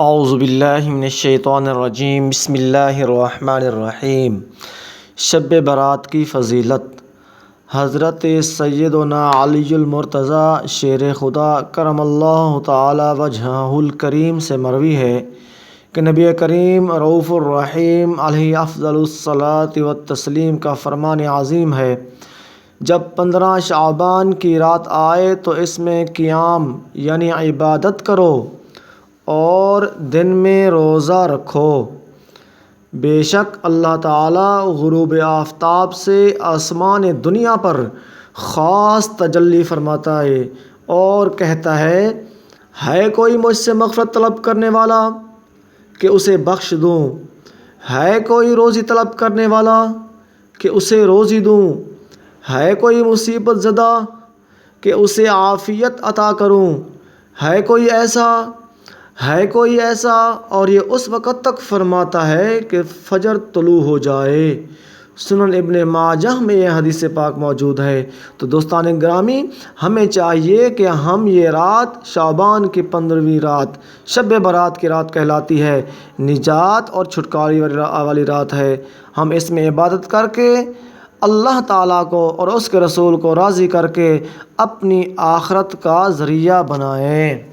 اعوذ باللہ من الشیطان الرجیم، بسم اللہ الرحمن الرحیم۔ شب برات کی فضیلت۔ حضرت سیدنا علی المرتضیٰ شیر خدا کرم اللہ تعالی وجہہ الکریم سے مروی ہے کہ نبی کریم رؤوف الرحیم علیہ افضل الصلاۃ والتسلیم کا فرمان عظیم ہے، جب 15 شعبان کی رات آئے تو اس میں قیام یعنی عبادت کرو اور دن میں روزہ رکھو۔ بے شک اللہ تعالیٰ غروب آفتاب سے آسمان دنیا پر خاص تجلی فرماتا ہے اور کہتا ہے کوئی مجھ سے مغفرت طلب کرنے والا کہ اسے بخش دوں، ہے کوئی روزی طلب کرنے والا کہ اسے روزی دوں، ہے کوئی مصیبت زدہ کہ اسے عافیت عطا کروں، ہے کوئی ایسا اور یہ اس وقت تک فرماتا ہے کہ فجر طلوع ہو جائے۔ سنن ابن ماجہ میں یہ حدیث پاک موجود ہے۔ تو دوستان گرامی، ہمیں چاہیے کہ ہم یہ رات شعبان کی 15ویں رات شب برات کی رات کہلاتی ہے، نجات اور چھٹکارے والی رات ہے۔ ہم اس میں عبادت کر کے اللہ تعالیٰ کو اور اس کے رسول کو راضی کر کے اپنی آخرت کا ذریعہ بنائیں۔